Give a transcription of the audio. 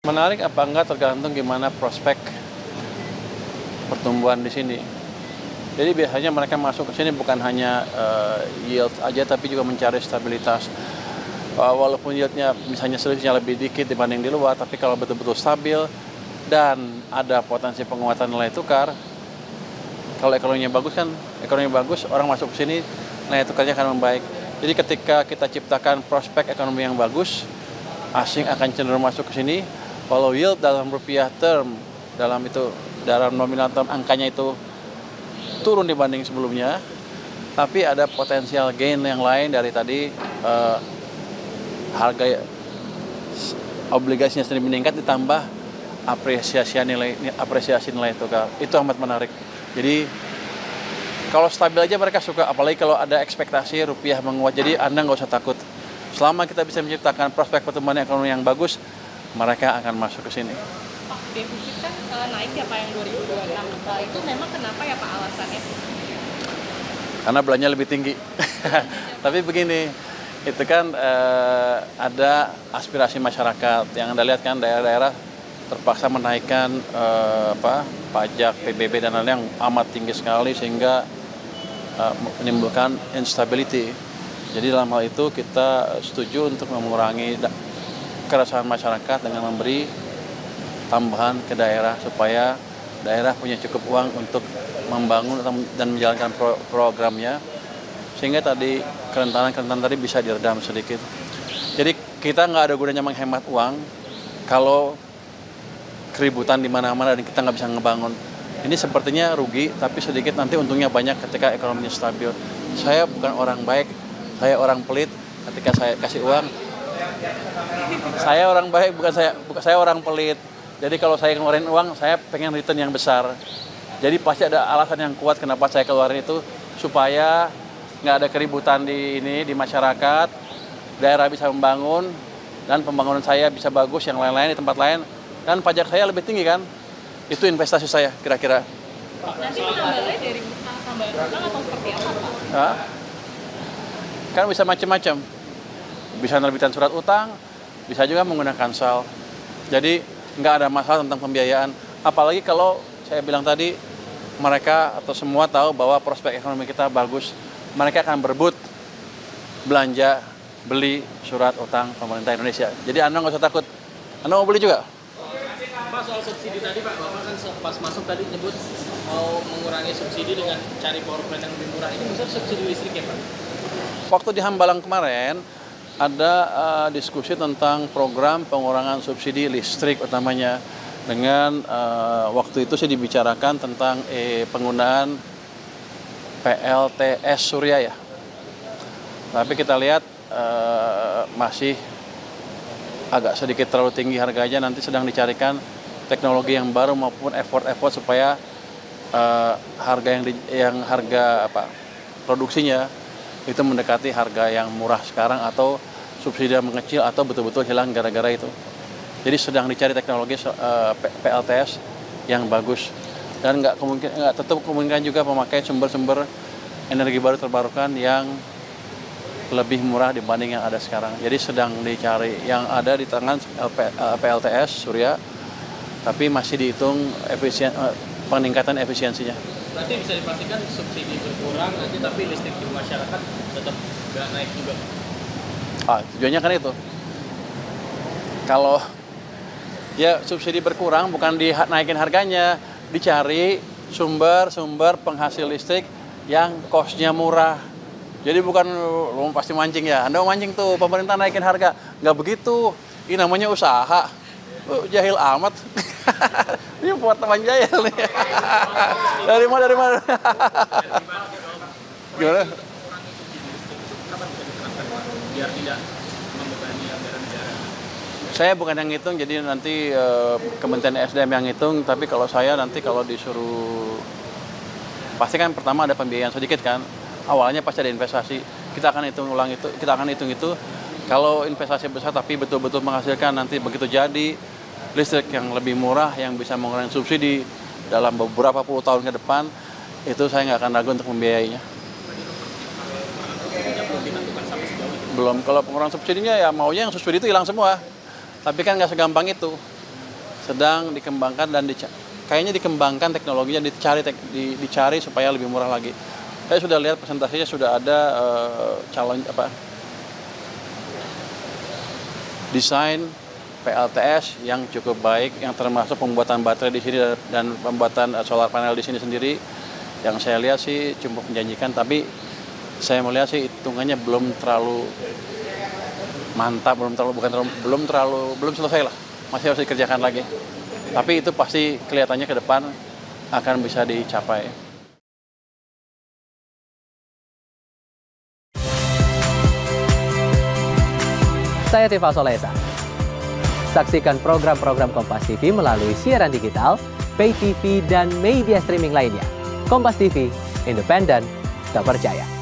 Menarik apa enggak tergantung gimana prospek pertumbuhan di sini. Jadi biasanya mereka masuk ke sini bukan hanya yield aja, tapi juga mencari stabilitas. Walaupun yieldnya misalnya selisihnya lebih dikit dibanding di luar, tapi kalau betul-betul stabil dan ada potensi penguatan nilai tukar, kalau ekonominya bagus kan, ekonomi bagus, orang masuk ke sini, nilai tukarnya akan membaik. Jadi ketika kita ciptakan prospek ekonomi yang bagus, asing akan cenderung masuk ke sini. Kalau yield dalam rupiah term, dalam nominal term angkanya itu turun dibanding sebelumnya, tapi ada potensial gain yang lain dari tadi harga obligasinya sendiri meningkat ditambah apresiasi nilai tukar. Itu amat menarik. Jadi kalau stabil aja mereka suka, apalagi kalau ada ekspektasi rupiah menguat. Jadi Anda nggak usah takut. Selama kita bisa menciptakan prospek pertumbuhan ekonomi yang bagus, mereka akan masuk ke sini. Pak, defisit kan naik ya Pak yang 2026. Itu memang kenapa ya Pak alasannya? Karena belanja lebih tinggi. Tapi begini, itu kan ada aspirasi masyarakat. Yang Anda lihat kan daerah-daerah terpaksa menaikkan pajak, PBB dan lain-lain yang amat tinggi sekali sehingga menimbulkan instability. Jadi dalam hal itu kita setuju untuk mengurangi keresahan masyarakat dengan memberi tambahan ke daerah supaya daerah punya cukup uang untuk membangun dan menjalankan programnya, sehingga tadi kerentanan tadi bisa diredam sedikit. Jadi kita nggak ada gunanya menghemat uang kalau keributan di mana-mana dan kita nggak bisa ngebangun. Ini sepertinya rugi, tapi sedikit nanti untungnya banyak ketika ekonominya stabil. Saya bukan orang baik, saya orang pelit. Ketika saya kasih uang, saya orang baik, bukan saya orang pelit. Jadi kalau saya keluarin uang, saya pengen return yang besar. Jadi pasti ada alasan yang kuat kenapa saya keluarin itu, supaya nggak ada keributan di masyarakat, daerah bisa membangun, dan pembangunan saya bisa bagus, yang lain-lain di tempat lain, dan pajak saya lebih tinggi kan. Itu investasi saya kira-kira. Nanti penambahannya dari tambahan utang atau seperti apa Pak? Nah, kan bisa macam-macam. Bisa menerbitkan surat utang, bisa juga menggunakan SAL. Jadi nggak ada masalah tentang pembiayaan. Apalagi kalau saya bilang tadi, mereka atau semua tahu bahwa prospek ekonomi kita bagus. Mereka akan berebut belanja, beli surat utang pemerintah Indonesia. Jadi Anda nggak usah takut. Anda mau beli juga? Pak, soal subsidi tadi Pak, Bapak kan pas masuk tadi nyebut mau mengurangi subsidi dengan cari power plant yang lebih murah. Ini misalnya subsidi listrik ya Pak? Waktu di Hambalang kemarin, ada diskusi tentang program pengurangan subsidi listrik utamanya. Dengan waktu itu sih dibicarakan tentang penggunaan PLTS Surya ya. Tapi kita lihat masih agak sedikit terlalu tinggi harganya. Nanti sedang dicarikan teknologi yang baru maupun effort supaya harga produksinya itu mendekati harga yang murah sekarang, atau subsidi mengecil atau betul-betul hilang gara-gara itu. Jadi sedang dicari teknologi PLTS yang bagus, dan nggak tetap kemungkinan juga memakai sumber-sumber energi baru terbarukan yang lebih murah dibanding yang ada sekarang. Jadi sedang dicari yang ada di tangan PLTS Surya, tapi masih dihitung peningkatan efisiensinya. Berarti bisa dipastikan subsidi berkurang nanti, tapi listrik di masyarakat tetap nggak naik juga. Tujuannya kan itu. Kalau ya subsidi berkurang bukan dinaikin harganya, dicari sumber penghasil listrik yang cost-nya murah. Jadi bukan lo pasti mancing ya, Anda mau mancing tuh pemerintah naikin harga. Nggak begitu, ini namanya usaha. Jahil amat. Ini buat teman jahil nih. Dari mana? Gimana? Biar tidak membebani anggaran negara. Saya bukan yang ngitung, jadi nanti Kementerian SDM yang ngitung. Tapi kalau saya nanti kalau disuruh, pasti kan pertama ada pembiayaan sedikit kan. Awalnya pasti ada investasi. Kita akan hitung itu. Kalau investasi besar tapi betul-betul menghasilkan, nanti begitu jadi listrik yang lebih murah yang bisa mengurangi subsidi dalam beberapa puluh tahun ke depan, itu saya nggak akan ragu untuk membiayainya. Belum, kalau pengurangan subsidinya ya maunya yang subsidi itu hilang semua. Tapi kan nggak segampang itu. sedang dikembangkan dan kayaknya dikembangkan teknologinya, dicari supaya lebih murah lagi. Saya sudah lihat presentasinya, sudah ada calon desain PLTS yang cukup baik, yang termasuk pembuatan baterai di sini dan pembuatan solar panel di sini sendiri. Yang saya lihat sih cukup menjanjikan, tapi saya melihat sih hitungannya belum terlalu mantap, belum selesai lah, masih harus dikerjakan lagi. Tapi itu pasti kelihatannya ke depan akan bisa dicapai. Saya Tifa Solesa. Saksikan program-program Kompas TV melalui siaran digital, pay TV, dan media streaming lainnya. Kompas TV, independen, terpercaya.